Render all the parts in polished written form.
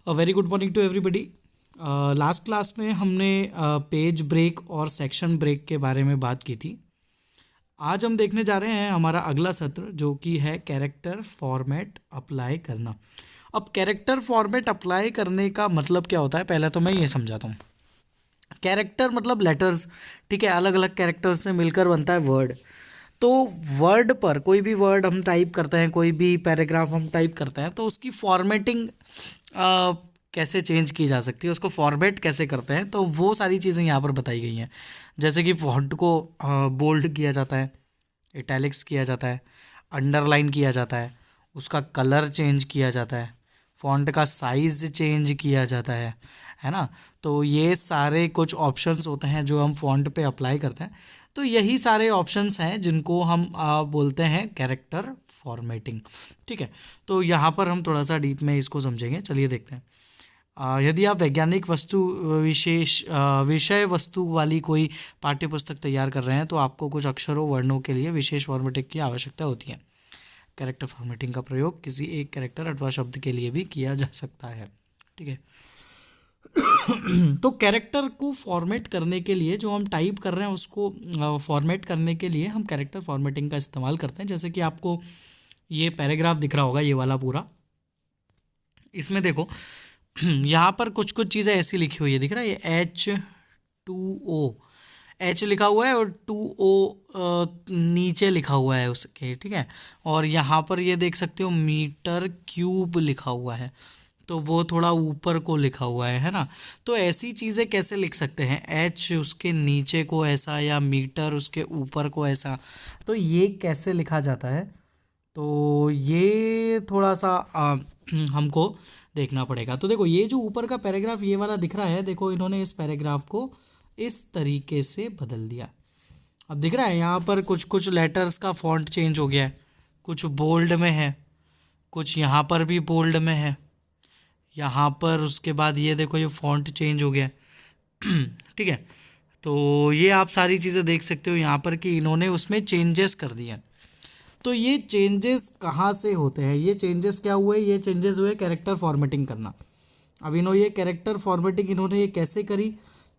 Very good morning to everybody. Last class में हमने page break और सेक्शन ब्रेक के बारे में बात की थी। आज हम देखने जा रहे हैं हमारा अगला सत्र, जो कि है कैरेक्टर फॉर्मेट अप्लाई करना। अब कैरेक्टर फॉर्मेट अप्लाई करने का मतलब क्या होता है, पहले तो मैं ये समझाता हूँ। कैरेक्टर मतलब लेटर्स, ठीक है, अलग अलग कैरेक्टर से मिलकर बनता है वर्ड। तो वर्ड पर कोई भी वर्ड हम टाइप करते हैं, कोई भी पैराग्राफ हम टाइप करते हैं, तो उसकी फॉर्मेटिंग कैसे चेंज की जा सकती है, उसको फॉर्मेट कैसे करते हैं, तो वो सारी चीज़ें यहाँ पर बताई गई हैं। जैसे कि फॉन्ट को बोल्ड किया जाता है, इटैलिक्स किया जाता है, अंडरलाइन किया जाता है, उसका कलर चेंज किया जाता है, फॉन्ट का साइज़ चेंज किया जाता है ना। तो ये सारे कुछ ऑप्शंस होते हैं जो हम फॉन्ट पे अप्लाई करते हैं। तो यही सारे ऑप्शंस हैं जिनको हम बोलते हैं कैरेक्टर फॉर्मेटिंग, ठीक है। तो यहाँ पर हम थोड़ा सा डीप में इसको समझेंगे, चलिए देखते हैं। यदि आप वैज्ञानिक विषय वस्तु वाली कोई पाठ्य पुस्तक तैयार कर रहे हैं, तो आपको कुछ अक्षरों वर्णों के लिए विशेष फॉर्मेटिंग की आवश्यकता होती है। कैरेक्टर फॉर्मेटिंग का प्रयोग किसी एक कैरेक्टर अथवा शब्द के लिए भी किया जा सकता है, ठीक है। तो कैरेक्टर को फॉर्मेट करने के लिए, जो हम टाइप कर रहे हैं उसको फॉर्मेट करने के लिए हम कैरेक्टर फॉर्मेटिंग का इस्तेमाल करते हैं। जैसे कि आपको ये पैराग्राफ दिख रहा होगा, ये वाला पूरा, इसमें देखो यहाँ पर कुछ कुछ चीज़ें ऐसी लिखी हुई है, दिख रहा है, ये H2O एच लिखा हुआ है और 2O नीचे लिखा हुआ है उसके, ठीक है। और यहाँ पर ये देख सकते हो मीटर क्यूब लिखा हुआ है, तो वो थोड़ा ऊपर को लिखा हुआ है ना। तो ऐसी चीज़ें कैसे लिख सकते हैं, एच उसके नीचे को ऐसा या मीटर उसके ऊपर को ऐसा, तो ये कैसे लिखा जाता है, तो ये थोड़ा सा हमको देखना पड़ेगा। तो देखो, ये जो ऊपर का पैराग्राफ ये वाला दिख रहा है, देखो इन्होंने इस पैराग्राफ को इस तरीके से बदल दिया। अब दिख रहा है यहाँ पर कुछ कुछ लेटर्स का फॉन्ट चेंज हो गया है, कुछ बोल्ड में है, कुछ यहाँ पर भी बोल्ड में है, यहाँ पर उसके बाद ये देखो ये फॉन्ट चेंज हो गया है। ठीक है, तो ये आप सारी चीज़ें देख सकते हो यहाँ पर कि इन्होंने उसमें चेंजेस कर दिए। तो ये चेंजेस कहाँ से होते हैं, ये चेंजेस क्या हुए, ये चेंजेस हुए कैरेक्टर फॉर्मेटिंग करना। अब इन्होंने ये कैरेक्टर फॉर्मेटिंग इन्होंने ये कैसे करी,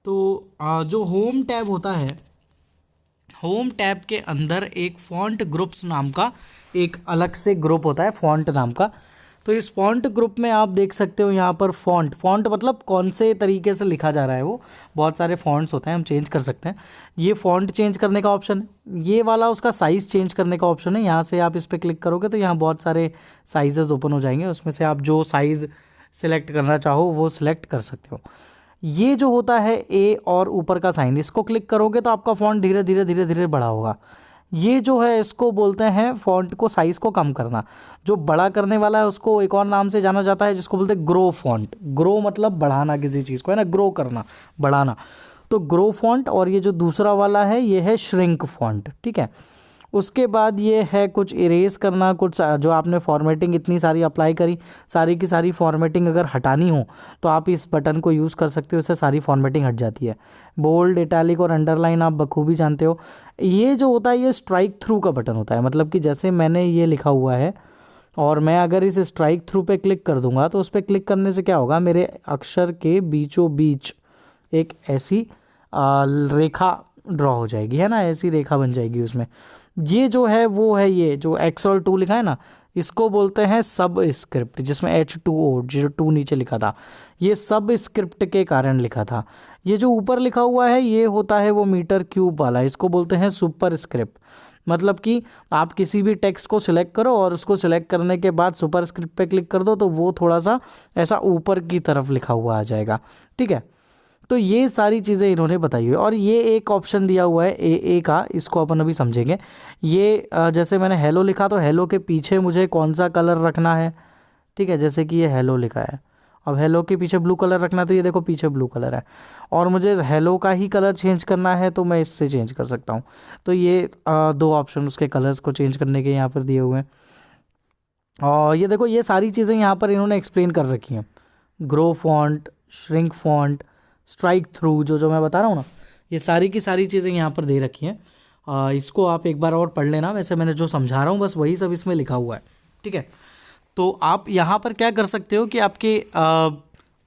तो जो होम टैब होता है, होम टैब के अंदर एक फॉन्ट ग्रुप्स नाम का एक अलग से ग्रुप होता है, फॉन्ट नाम का। तो इस फॉन्ट ग्रुप में आप देख सकते हो यहाँ पर फॉन्ट मतलब कौन से तरीके से लिखा जा रहा है, वो बहुत सारे फॉन्ट्स होते हैं, हम चेंज कर सकते हैं। ये फॉन्ट चेंज करने का ऑप्शन है, ये वाला उसका साइज़ चेंज करने का ऑप्शन है। यहाँ से आप इस पर क्लिक करोगे तो यहाँ बहुत सारे साइजेस ओपन हो जाएंगे, उसमें से आप जो साइज़ सिलेक्ट करना चाहो वो सिलेक्ट कर सकते हो। ये जो होता है ए और ऊपर का साइन, इसको क्लिक करोगे तो आपका फॉन्ट धीरे धीरे धीरे धीरे बड़ा होगा। ये जो है इसको बोलते हैं फॉन्ट को साइज़ को कम करना। जो बड़ा करने वाला है उसको एक और नाम से जाना जाता है, जिसको बोलते हैं ग्रो फॉन्ट। ग्रो मतलब बढ़ाना किसी चीज़ को, है ना, ग्रो करना, बढ़ाना, तो ग्रो फॉन्ट। और ये जो दूसरा वाला है ये है श्रिंक फॉन्ट, ठीक है। उसके बाद ये है कुछ इरेज करना, कुछ जो आपने फॉर्मेटिंग इतनी सारी अप्लाई करी, सारी की सारी फॉर्मेटिंग अगर हटानी हो तो आप इस बटन को यूज़ कर सकते हो, इससे सारी फॉर्मेटिंग हट जाती है। बोल्ड, इटैलिक और अंडरलाइन आप बखूबी जानते हो। ये जो होता है ये स्ट्राइक थ्रू का बटन होता है, मतलब कि जैसे मैंने ये लिखा हुआ है और मैं अगर इस स्ट्राइक थ्रू पे क्लिक कर दूंगा तो उस पर क्लिक करने से क्या होगा, मेरे अक्षर के बीचों बीच एक ऐसी रेखा ड्रॉ हो जाएगी, है ना, ऐसी रेखा बन जाएगी उसमें। ये जो है वो है, ये जो एक्स और 2 लिखा है ना, इसको बोलते हैं सब स्क्रिप्ट, जिसमें H2O जो 2 नीचे लिखा था, ये सब स्क्रिप्ट के कारण लिखा था। ये जो ऊपर लिखा हुआ है ये होता है वो मीटर क्यूब वाला, इसको बोलते हैं सुपर स्क्रिप्ट। मतलब कि आप किसी भी टेक्स्ट को सिलेक्ट करो और उसको सिलेक्ट करने के बाद सुपर स्क्रिप्ट पे क्लिक कर दो तो वो थोड़ा सा ऐसा ऊपर की तरफ लिखा हुआ आ जाएगा, ठीक है। तो ये सारी चीज़ें इन्होंने बताई हुई। और ये एक ऑप्शन दिया हुआ है ए का, इसको अपन अभी समझेंगे। ये जैसे मैंने हेलो लिखा तो हेलो के पीछे मुझे कौन सा कलर रखना है, ठीक है। जैसे कि ये हेलो लिखा है, अब हेलो के पीछे ब्लू कलर रखना है, तो ये देखो पीछे ब्लू कलर है। और मुझे हेलो का ही कलर चेंज करना है तो मैं इससे चेंज कर सकता हूँ। तो ये 2 ऑप्शन उसके कलर्स को चेंज करने के यहाँ पर दिए हुए हैं। और ये देखो ये सारी चीज़ें यहाँ पर इन्होंने एक्सप्लेन कर रखी हैं, grow font, shrink font, strike through, जो मैं बता रहा हूँ ना, ये सारी की सारी चीज़ें यहाँ पर दे रखी हैं। इसको आप एक बार और पढ़ लेना, वैसे मैंने जो समझा रहा हूँ बस वही सब इसमें लिखा हुआ है, ठीक है। तो आप यहाँ पर क्या कर सकते हो कि आपके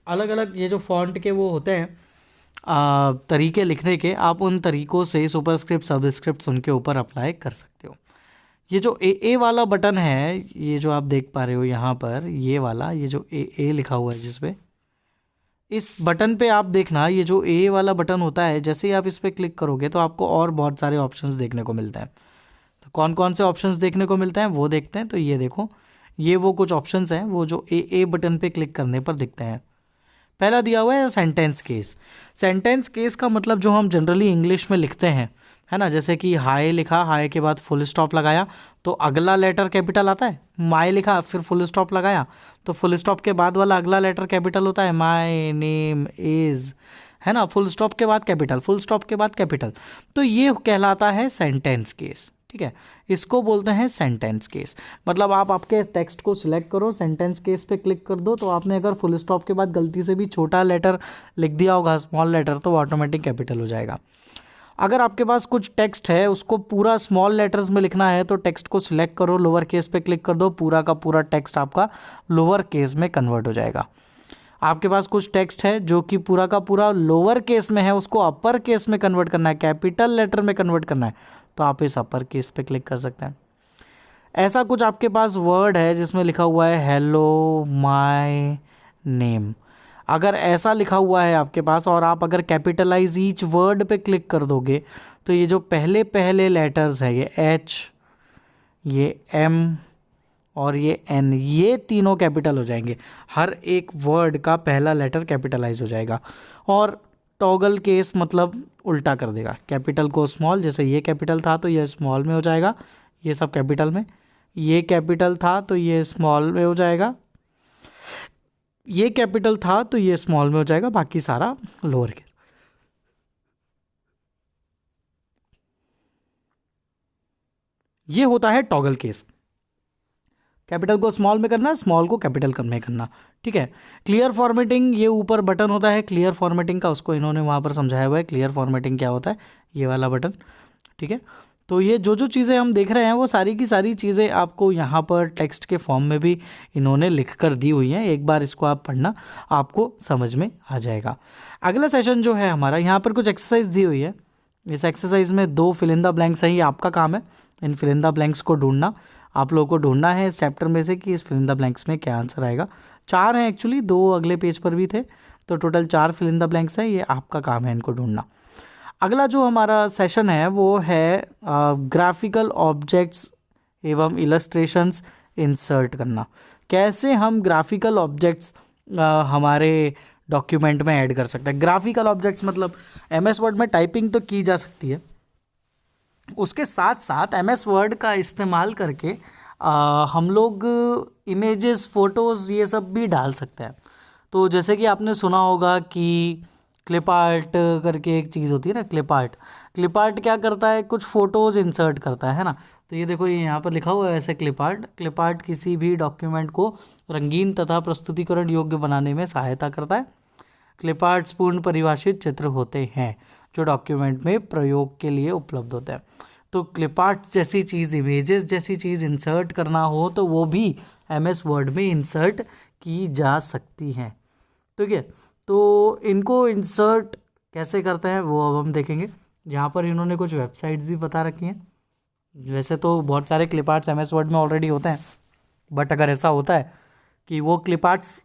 अलग अलग ये जो फॉन्ट के वो होते हैं तरीके लिखने के, आप उन तरीक़ों से सुपरस्क्रिप्ट सबस्क्रिप्ट उनके ऊपर अप्लाई कर सकते हो। ये जो ए वाला बटन है, ये जो आप देख पा रहे हो यहाँ पर, ये वाला, ये जो ए लिखा हुआ है जिस पे, इस बटन पे आप देखना, ये जो ए वाला बटन होता है, जैसे ही आप इस पर क्लिक करोगे तो आपको और बहुत सारे ऑप्शंस देखने को मिलते हैं। तो कौन कौन से ऑप्शंस देखने को मिलते हैं वो देखते हैं। तो ये देखो, ये वो कुछ ऑप्शंस हैं वो जो ए बटन पे क्लिक करने पर दिखते हैं। पहला दिया हुआ है सेंटेंस केस। सेंटेंस केस का मतलब जो हम जनरली इंग्लिश में लिखते हैं, है ना, जैसे कि हाय लिखा, हाय के बाद फुल स्टॉप लगाया तो अगला लेटर कैपिटल आता है। माय लिखा फिर फुल स्टॉप लगाया तो फुल स्टॉप के बाद वाला अगला लेटर कैपिटल होता है। माय नेम इज़, है ना, फुल स्टॉप के बाद कैपिटल, फुल स्टॉप के बाद कैपिटल। तो ये कहलाता है सेंटेंस केस। ठीक है, इसको बोलते हैं सेंटेंस केस। मतलब आप आपके टेक्स्ट को सिलेक्ट करो, सेंटेंस केस पे क्लिक कर दो, तो आपने अगर फुल स्टॉप के बाद गलती से भी छोटा लेटर लिख दिया होगा, स्मॉल लेटर, तो वो ऑटोमेटिक कैपिटल हो जाएगा। अगर आपके पास कुछ टेक्स्ट है उसको पूरा स्मॉल लेटर्स में लिखना है तो टेक्स्ट को सिलेक्ट करो, लोअर केस पे क्लिक कर दो, पूरा का पूरा टेक्स्ट आपका लोअर केस में कन्वर्ट हो जाएगा। आपके पास कुछ टेक्स्ट है जो कि पूरा का पूरा लोअर केस में है, उसको अपर केस में कन्वर्ट करना है, कैपिटल लेटर में कन्वर्ट करना है, तो आप इस अपर केस पे क्लिक कर सकते हैं। ऐसा कुछ आपके पास वर्ड है जिसमें लिखा हुआ है हेलो माय नेम, अगर ऐसा लिखा हुआ है आपके पास और आप अगर कैपिटलाइज ईच वर्ड पे क्लिक कर दोगे तो ये जो पहले पहले लेटर्स है, ये एच, ये एम और ये एन, ये तीनों कैपिटल हो जाएंगे। हर एक वर्ड का पहला लेटर कैपिटलाइज हो जाएगा। और टॉगल केस मतलब उल्टा कर देगा, कैपिटल को स्मॉल, जैसे ये कैपिटल था तो ये स्मॉल में हो जाएगा, ये सब कैपिटल में, ये कैपिटल था तो ये स्मॉल में हो जाएगा, ये कैपिटल था तो ये स्मॉल में हो जाएगा, बाकी सारा लोअर केस। ये होता है टॉगल केस। कैपिटल को स्मॉल में करना, स्मॉल को कैपिटल में करना। ठीक है, क्लियर फॉर्मेटिंग, ये ऊपर बटन होता है क्लियर फॉर्मेटिंग का, उसको इन्होंने वहाँ पर समझाया हुआ है क्लियर फॉर्मेटिंग क्या होता है, ये वाला बटन। ठीक है, तो ये जो जो चीज़ें हम देख रहे हैं वो सारी की सारी चीज़ें आपको यहाँ पर टेक्स्ट के फॉर्म में भी इन्होंने लिख कर दी हुई हैं। एक बार इसको आप पढ़ना, आपको समझ में आ जाएगा। अगला सेशन जो है हमारा, यहाँ पर कुछ एक्सरसाइज दी हुई है। इस एक्सरसाइज में 2 फिल इन द ब्लैंक्स हैं, ये आपका काम है इन फिल इन द ब्लैंक्स को ढूंढना। आप लोगों को ढूंढना है इस चैप्टर में से कि इस फिल इन द ब्लैंक्स में क्या आंसर आएगा। 4 हैं एक्चुअली, 2 अगले पेज पर भी थे, तो total 4 fill in the blanks हैं। ये आपका काम है इनको ढूंढना। अगला जो हमारा सेशन है वो है ग्राफिकल ऑब्जेक्ट्स एवं इलस्ट्रेशंस इंसर्ट करना। कैसे हम ग्राफिकल ऑब्जेक्ट्स हमारे डॉक्यूमेंट में ऐड कर सकते हैं। ग्राफिकल ऑब्जेक्ट्स मतलब एमएस वर्ड में टाइपिंग तो की जा सकती है, उसके साथ साथ एमएस वर्ड का इस्तेमाल करके हम लोग इमेजेस, फ़ोटोज़, ये सब भी डाल सकते हैं। तो जैसे कि आपने सुना होगा कि क्लिप आर्ट करके एक चीज़ होती है ना, क्लिप आर्ट। क्लिप आर्ट क्या करता है, कुछ फ़ोटोज़ इंसर्ट करता है ना। तो ये देखो, ये यहाँ पर लिखा हुआ है ऐसे क्लिप आर्ट। क्लिप आर्ट किसी भी डॉक्यूमेंट को रंगीन तथा प्रस्तुतिकरण योग्य बनाने में सहायता करता है। क्लिप आर्ट्स पूर्ण परिभाषित चित्र होते हैं जो डॉक्यूमेंट में प्रयोग के लिए उपलब्ध होते हैं। तो क्लिप आर्ट्स जैसी चीज़, इमेजेस जैसी चीज़ इंसर्ट करना हो तो वो भी एमएस वर्ड में इंसर्ट की जा सकती हैं। ठीक है, तो इनको इंसर्ट कैसे करते हैं वो अब हम देखेंगे। यहाँ पर इन्होंने कुछ वेबसाइट्स भी बता रखी हैं। वैसे तो बहुत सारे क्लिप आर्ट्स एमएस वर्ड में ऑलरेडी होते हैं, बट अगर ऐसा होता है कि वो क्लिप आर्ट्स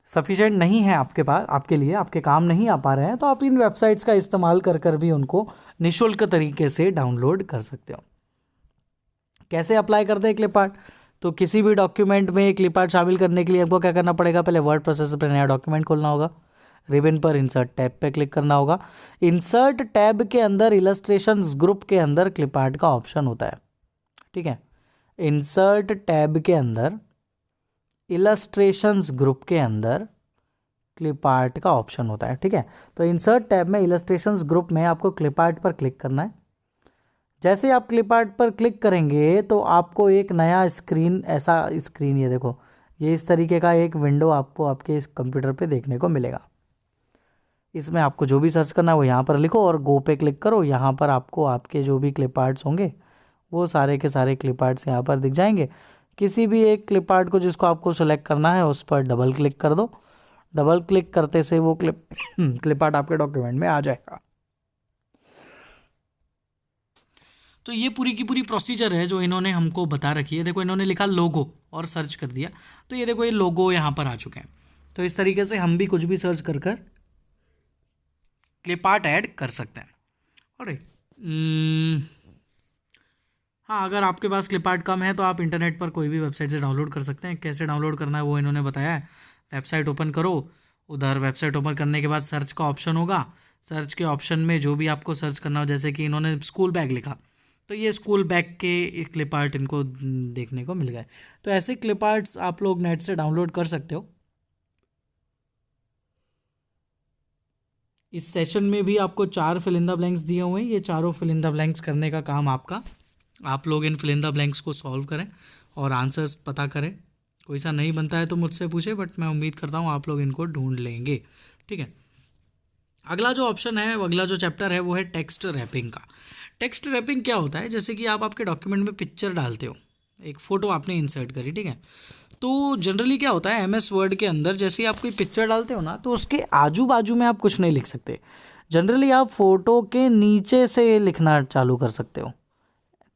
सफिशेंट नहीं है आपके पास, आपके लिए, आपके काम नहीं आ पा रहे हैं, तो आप इन वेबसाइट्स का इस्तेमाल कर कर भी उनको निःशुल्क तरीके से डाउनलोड कर सकते हो। कैसे अप्लाई करते हैं क्लिप आर्ट, तो किसी भी डॉक्यूमेंट में क्लिप आर्ट शामिल करने के लिए आपको क्या करना पड़ेगा, पहले वर्ड प्रोसेसर पर नया डॉक्यूमेंट खोलना होगा, रिबन पर इंसर्ट टैब पे क्लिक करना होगा। इंसर्ट टैब के अंदर इलस्ट्रेशंस ग्रुप के अंदर क्लिप आर्ट का ऑप्शन होता है। ठीक है, इंसर्ट टैब के अंदर इलस्ट्रेशंस ग्रुप के अंदर क्लिप आर्ट का ऑप्शन होता है। ठीक है, तो इंसर्ट टैब में इलस्ट्रेशंस ग्रुप में आपको क्लिप आर्ट पर क्लिक करना है। जैसे आप क्लिप आर्ट पर क्लिक करेंगे तो आपको एक नया स्क्रीन, ऐसा स्क्रीन, ये देखो, ये इस तरीके का एक विंडो आपको आपके इस कंप्यूटर पे देखने को मिलेगा। इसमें आपको जो भी सर्च करना है वो यहाँ पर लिखो और गो पे क्लिक करो। यहाँ पर आपको आपके जो भी क्लिप आर्ट्स होंगे वो सारे के सारे क्लिप आर्ट्स यहाँ पर दिख जाएंगे। किसी भी एक क्लिप आर्ट को जिसको आपको सेलेक्ट करना है उस पर डबल क्लिक कर दो। डबल क्लिक करते से वो क्लिप आर्ट आपके डॉक्यूमेंट में आ जाएगा। तो ये पूरी की पूरी प्रोसीजर है जो इन्होंने हमको बता रखी है। देखो इन्होंने लिखा लोगो और सर्च कर दिया, तो ये देखो ये लोगो यहाँ पर आ चुके हैं। तो इस तरीके से हम भी कुछ भी सर्च कर कर क्लिप आर्ट ऐड कर सकते हैं। और हाँ, अगर आपके पास क्लिप आर्ट कम है तो आप इंटरनेट पर कोई भी वेबसाइट से डाउनलोड कर सकते हैं। कैसे डाउनलोड करना है वो इन्होंने बताया है। वेबसाइट ओपन करो, उधर वेबसाइट ओपन करने के बाद सर्च का ऑप्शन होगा। सर्च के ऑप्शन में जो भी आपको सर्च करना हो, जैसे कि इन्होंने स्कूल बैग लिखा, तो ये स्कूल बैग के क्लिप आर्ट इनको देखने को मिल गए। तो ऐसे क्लिप आर्ट्स आप लोग नेट से डाउनलोड कर सकते हो। इस सेशन में भी आपको 4 फिल इन द ब्लैंक्स दिए हुए हैं। ये चारों फिल इन द ब्लैंक्स करने का काम आपका। आप लोग इन फिल इन द ब्लैंक्स को सॉल्व करें और आंसर्स पता करें। कोई सा नहीं बनता है तो मुझसे पूछे, बट मैं उम्मीद करता हूँ आप लोग इनको ढूंढ लेंगे। ठीक है, अगला जो ऑप्शन है, अगला जो चैप्टर है वो है टेक्स्ट रैपिंग का। टेक्स्ट रैपिंग क्या होता है? जैसे कि आप आपके डॉक्यूमेंट में पिक्चर डालते हो, एक फ़ोटो आपने इंसर्ट करी, ठीक है। तो जनरली क्या होता है, एमएस वर्ड के अंदर जैसे ही आप कोई पिक्चर डालते हो ना, तो उसके आजू बाजू में आप कुछ नहीं लिख सकते। जनरली आप फोटो के नीचे से लिखना चालू कर सकते हो,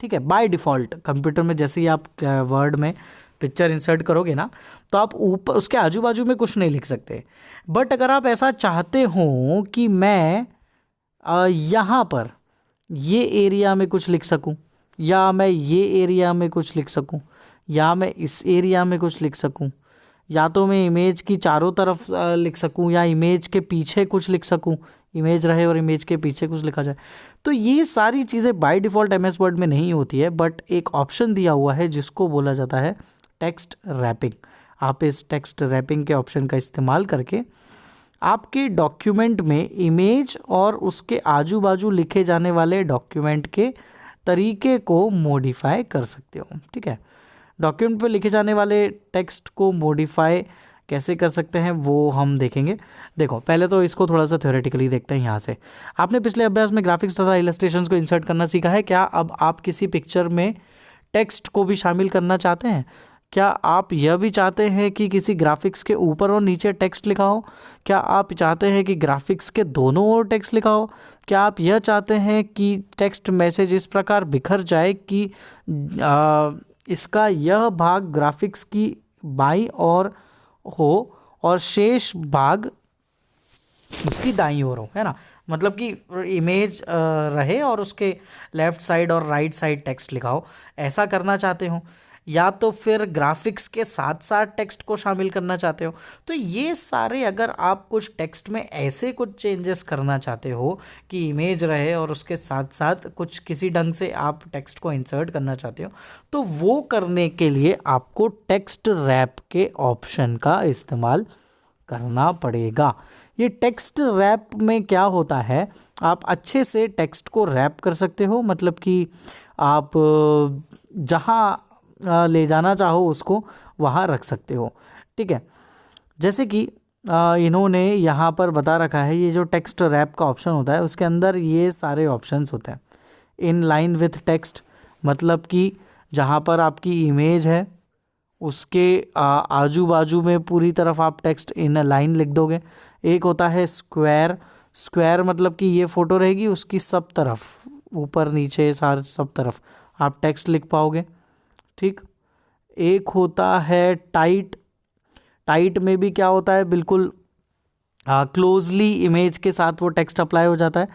ठीक है। बाय डिफ़ॉल्ट कंप्यूटर में जैसे ही आप वर्ड में पिक्चर इंसर्ट करोगे ना, तो आप ऊपर उसके आजू बाजू में कुछ नहीं लिख सकते। बट अगर आप ऐसा चाहते हो कि मैं यहाँ पर ये एरिया में कुछ लिख सकूँ, या मैं ये एरिया में कुछ लिख सकूँ, या मैं इस एरिया में कुछ लिख सकूँ, या तो मैं इमेज की चारों तरफ लिख सकूँ, या इमेज के पीछे कुछ लिख सकूँ, इमेज रहे और इमेज के पीछे कुछ लिखा जाए। तो ये सारी चीज़ें बाय डिफ़ॉल्ट एमएस वर्ड में नहीं होती है, बट एक ऑप्शन दिया हुआ है जिसको बोला जाता है टेक्स्ट रैपिंग। आप इस टेक्स्ट रैपिंग के ऑप्शन का इस्तेमाल करके आपके डॉक्यूमेंट में इमेज और उसके आजू बाजू लिखे जाने वाले डॉक्यूमेंट के तरीके को मॉडिफाई कर सकते हो, ठीक है। डॉक्यूमेंट पे लिखे जाने वाले टेक्स्ट को मॉडिफाई कैसे कर सकते हैं वो हम देखेंगे। देखो पहले तो इसको थोड़ा सा थ्योरेटिकली देखते हैं। यहाँ से आपने पिछले अभ्यास में ग्राफिक्स तथा इलस्ट्रेशंस को इंसर्ट करना सीखा है। क्या अब आप किसी पिक्चर में टेक्स्ट को भी शामिल करना चाहते हैं? क्या आप यह भी चाहते हैं कि किसी ग्राफिक्स के ऊपर और नीचे टेक्स्ट लिखा हो? क्या आप चाहते हैं कि ग्राफिक्स के दोनों ओर टेक्स्ट लिखा हो? क्या आप यह चाहते हैं कि टेक्स्ट मैसेज इस प्रकार बिखर जाए कि इसका यह भाग ग्राफिक्स की बाईं ओर हो और शेष भाग उसकी दाईं ओर हो, है ना। मतलब कि इमेज रहे और उसके लेफ्ट साइड और राइट साइड टेक्स्ट लिखा हो, ऐसा करना चाहते हो, या तो फिर ग्राफिक्स के साथ साथ टेक्स्ट को शामिल करना चाहते हो। तो ये सारे अगर आप कुछ टेक्स्ट में ऐसे कुछ चेंजेस करना चाहते हो कि इमेज रहे और उसके साथ साथ कुछ किसी ढंग से आप टेक्स्ट को इंसर्ट करना चाहते हो, तो वो करने के लिए आपको टेक्स्ट रैप के ऑप्शन का इस्तेमाल करना पड़ेगा। ये टेक्स्ट रैप में क्या होता है, आप अच्छे से टेक्स्ट को रैप कर सकते हो, मतलब कि आप जहाँ ले जाना चाहो उसको वहाँ रख सकते हो, ठीक है। जैसे कि इन्होंने यहाँ पर बता रखा है, ये जो टेक्स्ट रैप का ऑप्शन होता है उसके अंदर ये सारे ऑप्शंस होते हैं। इन लाइन विथ टेक्स्ट, मतलब कि जहाँ पर आपकी इमेज है उसके आजू बाजू में पूरी तरफ आप टेक्स्ट इन लाइन लिख दोगे। एक होता है स्क्वायर, स्क्वायर मतलब कि ये फ़ोटो रहेगी, उसकी सब तरफ ऊपर नीचे सारे सब तरफ आप टेक्स्ट लिख पाओगे, ठीक। एक होता है टाइट, टाइट में भी क्या होता है, बिल्कुल क्लोजली इमेज के साथ वो टेक्स्ट अप्लाई हो जाता है।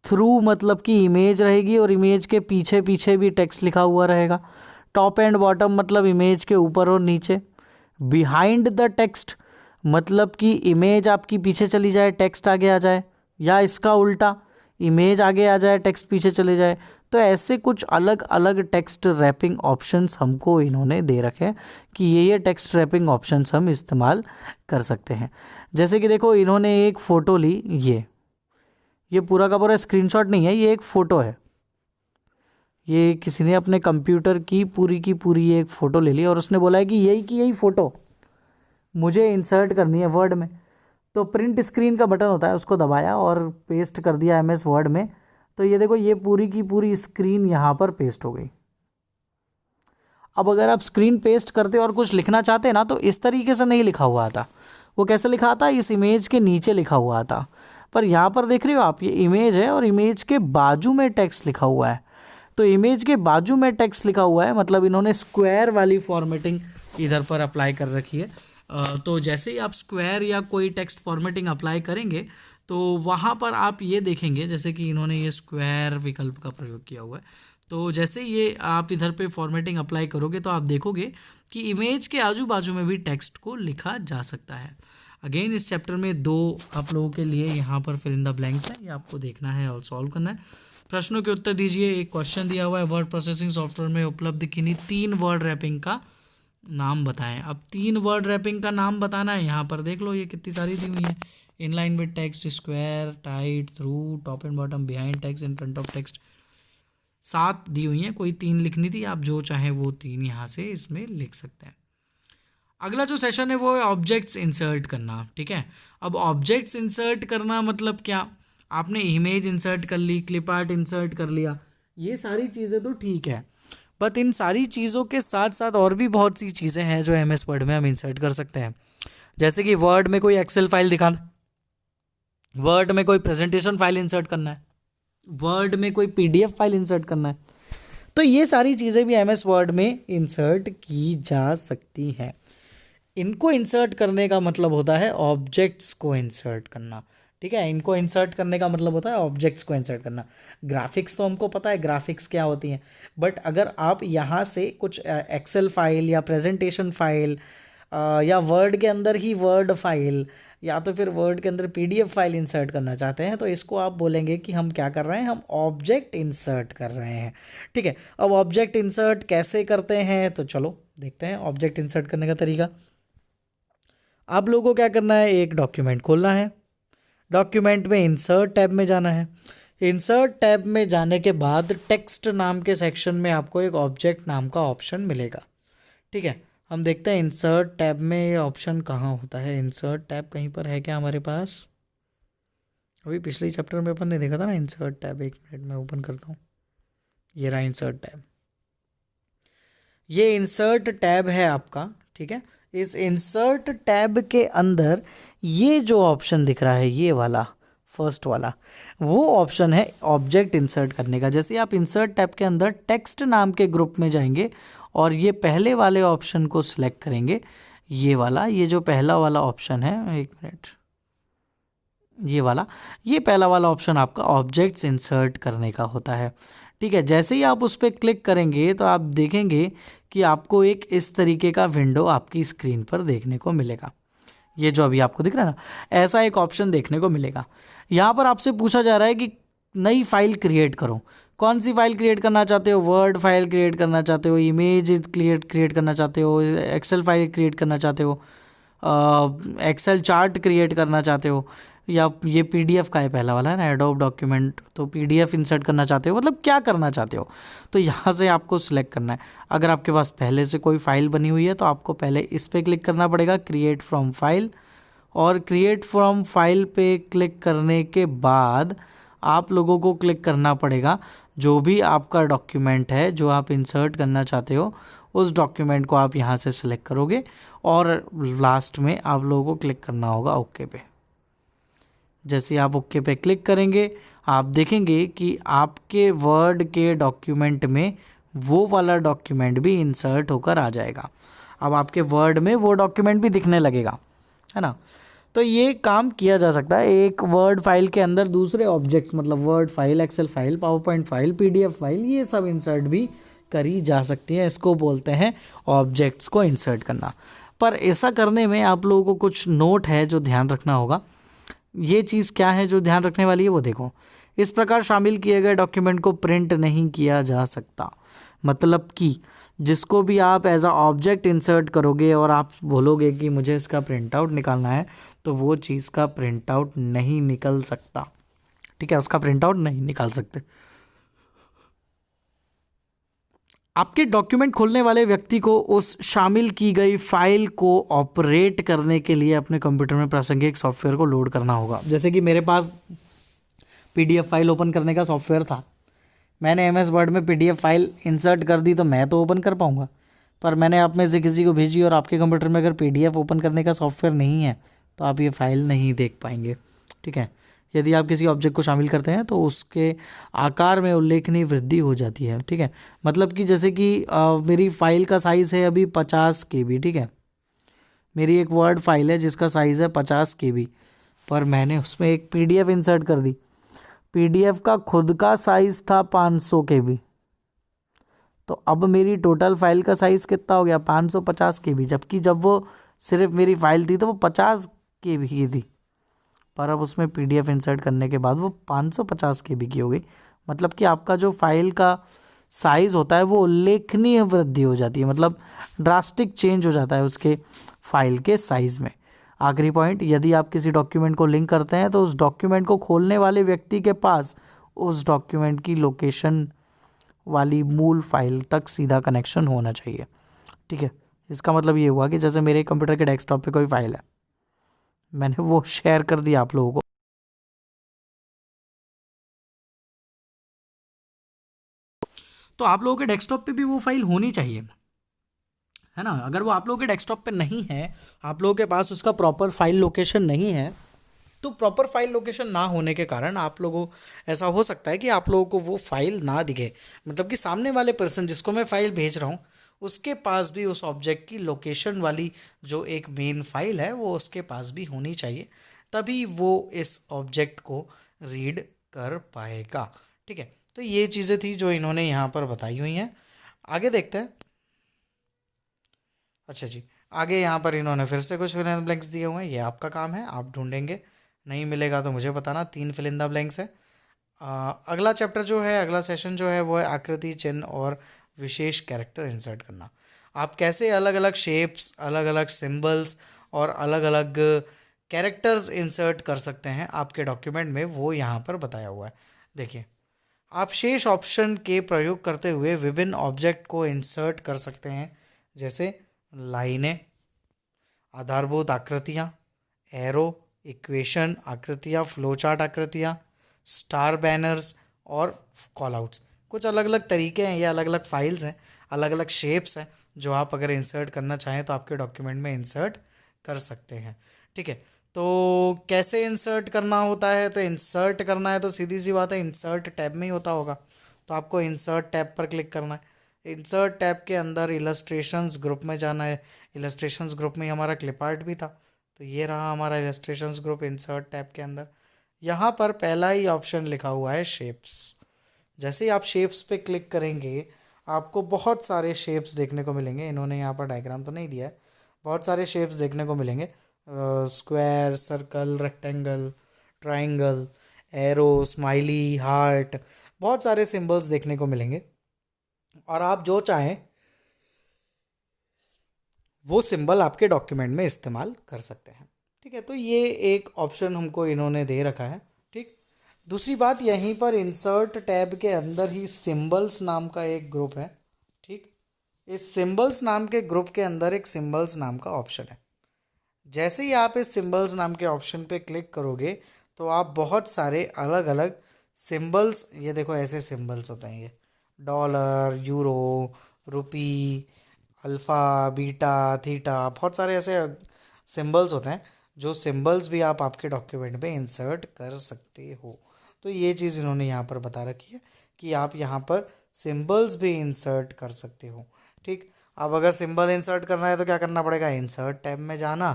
थ्रू मतलब कि इमेज रहेगी और इमेज के पीछे पीछे भी टेक्स्ट लिखा हुआ रहेगा। टॉप एंड बॉटम मतलब इमेज के ऊपर और नीचे। बिहाइंड द टेक्स्ट मतलब कि इमेज आपकी पीछे चली जाए, टेक्स्ट आगे आ जाए, या इसका उल्टा, इमेज आगे आ जाए, टेक्स्ट पीछे चले जाए। तो ऐसे कुछ अलग अलग टेक्स्ट रैपिंग ऑप्शंस हमको इन्होंने दे रखे हैं कि ये टेक्स्ट रैपिंग ऑप्शंस हम इस्तेमाल कर सकते हैं। जैसे कि देखो इन्होंने एक फ़ोटो ली, ये पूरा का पूरा स्क्रीनशॉट नहीं है, ये एक फ़ोटो है। ये किसी ने अपने कंप्यूटर की पूरी एक फ़ोटो ले ली और उसने बोला है कि यही फ़ोटो मुझे इंसर्ट करनी है वर्ड में। तो प्रिंट स्क्रीन का बटन होता है, उसको दबाया और पेस्ट कर दिया एमएस वर्ड में। तो ये देखो ये पूरी की पूरी स्क्रीन यहाँ पर पेस्ट हो गई। अब अगर आप स्क्रीन पेस्ट करते और कुछ लिखना चाहते ना तो इस तरीके से नहीं लिखा हुआ था, वो कैसे लिखा था, इस इमेज के नीचे लिखा हुआ था। पर यहाँ पर देख रहे हो आप, ये इमेज है और इमेज के बाजू में टेक्स्ट लिखा हुआ है। तो इमेज के बाजू में टेक्स्ट लिखा हुआ है मतलब इन्होंने स्क्वायर वाली फॉर्मेटिंग इधर पर अप्लाई कर रखी है। तो जैसे ही आप स्क्वायर या कोई टेक्स्ट फॉर्मेटिंग अप्लाई करेंगे तो वहाँ पर आप ये देखेंगे जैसे कि इन्होंने ये स्क्वायर विकल्प का प्रयोग किया हुआ है। तो जैसे ये आप इधर पे फॉर्मेटिंग अप्लाई करोगे तो आप देखोगे कि इमेज के आजू बाजू में भी टेक्स्ट को लिखा जा सकता है। अगेन इस चैप्टर में दो आप लोगों के लिए यहाँ पर फिल इन द ब्लैंक्स है, ये आपको देखना है और सॉल्व करना है। प्रश्नों के उत्तर दीजिए। एक क्वेश्चन दिया हुआ है, वर्ड प्रोसेसिंग सॉफ्टवेयर में उपलब्ध किन्हीं 3 वर्ड रैपिंग का नाम बताएं। अब 3 वर्ड रैपिंग का नाम बताना है। यहाँ पर देख लो ये कितनी सारी दी हुई है, in line with text, square, tight, through, top and bottom, behind text, in front of text. 7 दी हुई हैं, कोई 3 लिखनी थी, आप जो चाहें वो 3 यहाँ से इसमें लिख सकते हैं। अगला जो सेशन है वो है ऑब्जेक्ट्स इंसर्ट करना। ठीक है, अब ऑब्जेक्ट्स इंसर्ट करना मतलब क्या, आपने इमेज इंसर्ट कर ली, क्लिप आर्ट इंसर्ट कर लिया, ये सारी चीज़ें तो ठीक है, बट इन सारी चीज़ों के साथ साथ और भी बहुत सी चीज़ें हैं जो एमएस वर्ड में हम इंसर्ट कर सकते हैं। जैसे कि वर्ड में कोई एक्सेल फाइल दिखाना, वर्ड में कोई प्रेजेंटेशन फाइल इंसर्ट करना है, वर्ड में कोई पीडीएफ फाइल इंसर्ट करना है, तो ये सारी चीज़ें भी एमएस वर्ड में इंसर्ट की जा सकती हैं। इनको इंसर्ट करने का मतलब होता है ऑब्जेक्ट्स को इंसर्ट करना। ठीक है, इनको इंसर्ट करने का मतलब होता है ऑब्जेक्ट्स को इंसर्ट करना। ग्राफिक्स तो हमको पता है ग्राफिक्स क्या होती हैं, बट अगर आप यहाँ से कुछ एक्सेल फाइल या प्रेजेंटेशन फाइल या वर्ड के अंदर ही वर्ड फाइल या तो फिर वर्ड के अंदर पीडीएफ फाइल इंसर्ट करना चाहते हैं तो इसको आप बोलेंगे कि हम क्या कर रहे हैं, हम ऑब्जेक्ट इंसर्ट कर रहे हैं। ठीक है, अब ऑब्जेक्ट इंसर्ट कैसे करते हैं तो चलो देखते हैं ऑब्जेक्ट इंसर्ट करने का तरीका। आप लोगों को क्या करना है, एक डॉक्यूमेंट खोलना है, डॉक्यूमेंट में इंसर्ट टैब में जाना है। इंसर्ट टैब में जाने के बाद टेक्स्ट नाम के सेक्शन में आपको एक ऑब्जेक्ट नाम का ऑप्शन मिलेगा। ठीक है, हम देखते हैं इंसर्ट टैब में ये ऑप्शन कहाँ होता है। इंसर्ट टैब कहीं पर है क्या हमारे पास, अभी पिछले चैप्टर में अपन ने देखा था ना इंसर्ट टैब। एक मिनट में ओपन करता हूँ, ये रहा इंसर्ट टैब, ये इंसर्ट टैब है आपका। ठीक है, इस इंसर्ट टैब के अंदर ये जो ऑप्शन दिख रहा है, ये वाला फर्स्ट वाला, वो ऑप्शन है ऑब्जेक्ट इंसर्ट करने का। जैसे आप इंसर्ट टैब के अंदर टेक्स्ट नाम के ग्रुप में जाएंगे और ये पहले वाले ऑप्शन को सिलेक्ट करेंगे, ये वाला, ये जो पहला वाला ऑप्शन है, एक मिनट, ये वाला, ये पहला वाला ऑप्शन आपका ऑब्जेक्ट्स इंसर्ट करने का होता है। ठीक है, जैसे ही आप उस पर क्लिक करेंगे तो आप देखेंगे कि आपको एक इस तरीके का विंडो आपकी स्क्रीन पर देखने को मिलेगा। ये जो अभी आपको दिख रहा है ना, ऐसा एक ऑप्शन देखने को मिलेगा। यहाँ पर आपसे पूछा जा रहा है कि नई फाइल क्रिएट करो। कौन सी फाइल क्रिएट करना चाहते हो, वर्ड फाइल क्रिएट करना चाहते हो, इमेज क्रिएट करना चाहते हो, एक्सेल फाइल क्रिएट करना चाहते हो, एक्सेल चार्ट क्रिएट करना चाहते हो, या ये पीडीएफ का है पहला वाला है ना, एडोब डॉक्यूमेंट, तो पीडीएफ इंसर्ट करना चाहते हो, मतलब क्या करना चाहते हो, तो यहाँ से आपको सिलेक्ट करना है। अगर आपके पास पहले से कोई फाइल बनी हुई है तो आपको पहले इस पर क्लिक करना पड़ेगा, क्रिएट फ्रॉम फाइल, और क्रिएट फ्रॉम फाइल पे क्लिक करने के बाद आप लोगों को क्लिक करना पड़ेगा जो भी आपका डॉक्यूमेंट है जो आप इंसर्ट करना चाहते हो, उस डॉक्यूमेंट को आप यहाँ से सिलेक्ट करोगे और लास्ट में आप लोगों को क्लिक करना होगा ओके पे। जैसे आप ओके पे क्लिक करेंगे आप देखेंगे कि आपके वर्ड के डॉक्यूमेंट में वो वाला डॉक्यूमेंट भी इंसर्ट होकर आ जाएगा। अब आपके वर्ड में वो डॉक्यूमेंट भी दिखने लगेगा, है ना। तो ये काम किया जा सकता है एक वर्ड फाइल के अंदर दूसरे ऑब्जेक्ट्स, मतलब Word file, Excel file, PowerPoint file, PDF file, ये सब इंसर्ट भी करी जा सकती है। इसको बोलते हैं ऑब्जेक्ट्स को इंसर्ट करना। पर ऐसा करने में आप लोगों को कुछ नोट है जो ध्यान रखना होगा। ये चीज़ क्या है जो ध्यान रखने वाली है वो देखो। इस प्रकार शामिल किए गए डॉक्यूमेंट को प्रिंट नहीं किया जा सकता। मतलब कि जिसको भी आप एज अ ऑब्जेक्ट इंसर्ट करोगे और आप बोलोगे कि मुझे इसका प्रिंट आउट निकालना है तो वो चीज़ का प्रिंट आउट नहीं निकल सकता। ठीक है, उसका प्रिंट आउट नहीं निकाल सकते। आपके डॉक्यूमेंट खोलने वाले व्यक्ति को उस शामिल की गई फाइल को ऑपरेट करने के लिए अपने कंप्यूटर में प्रासंगिक सॉफ्टवेयर को लोड करना होगा। जैसे कि मेरे पास पीडीएफ फाइल ओपन करने का सॉफ्टवेयर था, मैंने एमएस वर्ड में पीडीएफ फाइल इंसर्ट कर दी तो मैं तो ओपन कर पाऊँगा, पर मैंने आप में से किसी को भेजी और आपके कंप्यूटर में अगर PDF ओपन करने का सॉफ्टवेयर नहीं है तो आप ये फाइल नहीं देख पाएंगे। ठीक है, यदि आप किसी ऑब्जेक्ट को शामिल करते हैं तो उसके आकार में उल्लेखनीय वृद्धि हो जाती है। ठीक है, मतलब कि जैसे कि मेरी फाइल का साइज़ है अभी 50 KB। ठीक है, मेरी एक वर्ड फाइल है जिसका साइज़ है 50 KB, पर मैंने उसमें एक PDF इंसर्ट कर दी। PDF का खुद का साइज़ था 500 KB, तो अब मेरी टोटल फाइल का साइज़ कितना हो गया? 550 KB, जबकि जब वो सिर्फ मेरी फाइल थी तो वो 50 KB की थी, पर अब उसमें PDF इंसर्ट करने के बाद वो 550 KB की हो गई। मतलब कि आपका जो फाइल का साइज़ होता है वो उल्लेखनीय वृद्धि हो जाती है, मतलब ड्रास्टिक चेंज हो जाता है उसके फाइल के साइज़ में। आखिरी पॉइंट, यदि आप किसी डॉक्यूमेंट को लिंक करते हैं तो उस डॉक्यूमेंट को खोलने वाले व्यक्ति के पास उस डॉक्यूमेंट की लोकेशन वाली मूल फाइल तक सीधा कनेक्शन होना चाहिए। ठीक है, इसका मतलब ये हुआ कि जैसे मेरे कंप्यूटर के डेस्कटॉप पे कोई फाइल है, मैंने वो शेयर कर दी आप लोगों को, तो आप लोगों के डेस्कटॉप पे भी वो फाइल होनी चाहिए, है ना। अगर वो आप लोगों के डेस्कटॉप पे नहीं है, आप लोगों के पास उसका प्रॉपर फाइल लोकेशन नहीं है, तो प्रॉपर फाइल लोकेशन ना होने के कारण आप लोगों ऐसा हो सकता है कि आप लोगों को वो फाइल ना दिखे, मतलब कि सामने वाले पर्सन जिसको मैं फाइल भेज रहा हूँ उसके पास भी उस ऑब्जेक्ट की लोकेशन वाली जो एक मेन फाइल है वो उसके पास भी होनी चाहिए, तभी वो इस ऑब्जेक्ट को रीड कर पाएगा। ठीक है, तो ये चीज़ें थी जो इन्होंने यहाँ पर बताई हुई हैं। आगे देखते हैं। अच्छा जी, आगे यहाँ पर इन्होंने फिर से कुछ फिल इन ब्लैंक्स दिए हुए हैं, ये आपका काम है, आप ढूंढेंगे, नहीं मिलेगा तो मुझे बताना। 3 फिल इन द ब्लैंक्स है। अगला चैप्टर जो है, अगला सेशन जो है वो है आकृति, चिन्ह और विशेष कैरेक्टर इंसर्ट करना। आप कैसे अलग अलग शेप्स, अलग अलग सिंबल्स और अलग अलग कैरेक्टर्स इंसर्ट कर सकते हैं आपके डॉक्यूमेंट में, वो यहाँ पर बताया हुआ है। देखिए, आप शेष ऑप्शन के प्रयोग करते हुए विभिन्न ऑब्जेक्ट को इंसर्ट कर सकते हैं, जैसे लाइनें, आधारभूत आकृतियाँ, एरो, इक्वेशन आकृतियाँ, फ्लोचार्ट आकृतियाँ, स्टार बैनर्स और कॉलआउट्स। कुछ अलग अलग तरीके हैं, ये अलग अलग फाइल्स हैं, अलग अलग शेप्स हैं जो आप अगर इंसर्ट करना चाहें तो आपके डॉक्यूमेंट में इंसर्ट कर सकते हैं। ठीक है, तो कैसे इंसर्ट करना होता है? तो इंसर्ट करना है तो सीधी सी बात है, इंसर्ट टैब में ही होता होगा, तो आपको इंसर्ट टैब पर क्लिक करना है। इंसर्ट टैब के अंदर इलस्ट्रेशंस ग्रुप में जाना है। इलस्ट्रेशंस ग्रुप में ही हमारा क्लिप आर्ट भी था, तो ये रहा हमारा इलस्ट्रेशंस ग्रुप इंसर्ट टैब के अंदर। यहाँ पर पहला ही ऑप्शन लिखा हुआ है शेप्स। जैसे ही आप शेप्स पे क्लिक करेंगे आपको बहुत सारे शेप्स देखने को मिलेंगे। इन्होंने यहाँ पर डायग्राम तो नहीं दिया है, बहुत सारे शेप्स देखने को मिलेंगे, square, circle, rectangle, triangle, arrow, smiley, heart, बहुत सारे सिंबल्स देखने को मिलेंगे, और आप जो चाहें वो सिंबल आपके डॉक्यूमेंट में इस्तेमाल कर सकते हैं। ठीक है, तो ये एक ऑप्शन हमको इन्होंने दे रखा है। ठीक, दूसरी बात, यहीं पर इंसर्ट टैब के अंदर ही सिंबल्स नाम का एक ग्रुप है। ठीक, इस सिंबल्स नाम के ग्रुप के अंदर एक सिंबल्स नाम का ऑप्शन है। जैसे ही आप इस सिंबल्स नाम के ऑप्शन पे क्लिक करोगे तो आप बहुत सारे अलग अलग सिंबल्स, ये देखो ऐसे सिंबल्स होते हैं, ये डॉलर, यूरो, रुपी, अल्फ़ा, बीटा, थीटा, बहुत सारे ऐसे सिंबल्स होते हैं जो सिंबल्स भी आप आपके डॉक्यूमेंट में इंसर्ट कर सकते हो। तो ये चीज़ इन्होंने यहाँ पर बता रखी है कि आप यहाँ पर सिंबल्स भी इंसर्ट कर सकते हो। ठीक, अब अगर सिंबल इंसर्ट करना है तो क्या करना पड़ेगा? इंसर्ट टैब में जाना,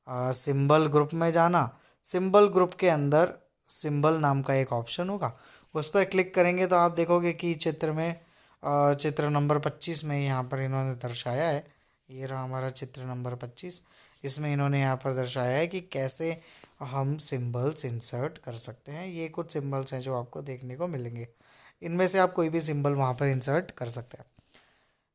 सिंबल ग्रुप में जाना, सिंबल ग्रुप के अंदर सिंबल नाम का एक ऑप्शन होगा, उस पर क्लिक करेंगे तो आप देखोगे कि चित्र में चित्र नंबर 25 में यहाँ पर इन्होंने दर्शाया है, ये रहा हमारा चित्र नंबर 25। इसमें इन्होंने यहाँ पर दर्शाया है कि कैसे हम सिंबल्स इंसर्ट कर सकते हैं। ये कुछ सिंबल्स हैं जो आपको देखने को मिलेंगे, इनमें से आप कोई भी सिंबल वहाँ पर इंसर्ट कर सकते हैं।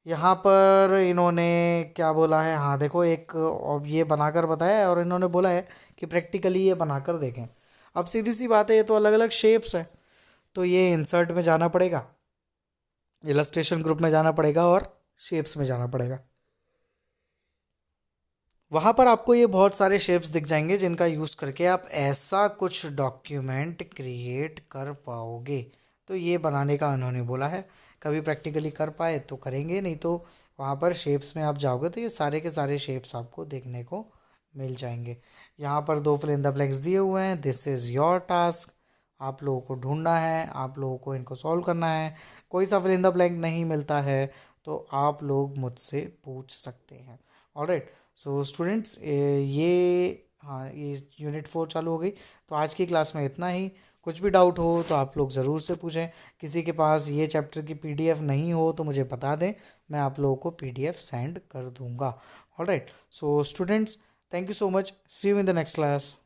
यहाँ पर इन्होंने क्या बोला है, हाँ देखो, एक और ये बनाकर बताया है और इन्होंने बोला है कि प्रैक्टिकली ये बनाकर देखें। अब सीधी सी बात है, ये तो अलग अलग शेप्स हैं, तो ये इंसर्ट में जाना पड़ेगा, इलस्ट्रेशन ग्रुप में जाना पड़ेगा और शेप्स में जाना पड़ेगा। वहाँ पर आपको ये बहुत सारे शेप्स दिख जाएंगे जिनका यूज़ करके आप ऐसा कुछ डॉक्यूमेंट क्रिएट कर पाओगे। तो ये बनाने का उन्होंने बोला है, कभी प्रैक्टिकली कर पाए तो करेंगे, नहीं तो वहाँ पर शेप्स में आप जाओगे तो ये सारे के सारे शेप्स आपको देखने को मिल जाएंगे। यहाँ पर दो फिल इन द ब्लैंक्स दिए हुए हैं, दिस इज़ योर टास्क। आप लोगों को ढूंढना है, आप लोगों को इनको सॉल्व करना है। कोई सा फिल इन द ब्लैंक नहीं मिलता है तो आप लोग मुझसे पूछ सकते हैं। ऑलराइट, सो स्टूडेंट्स, ये हाँ, ये यूनिट 4 चालू हो गई। तो आज की क्लास में इतना ही। कुछ भी डाउट हो तो आप लोग ज़रूर से पूछें। किसी के पास ये चैप्टर की पीडीएफ नहीं हो तो मुझे बता दें, मैं आप लोगों को पीडीएफ सेंड कर दूंगा। Alright, so students, thank you so much, see you in the next class.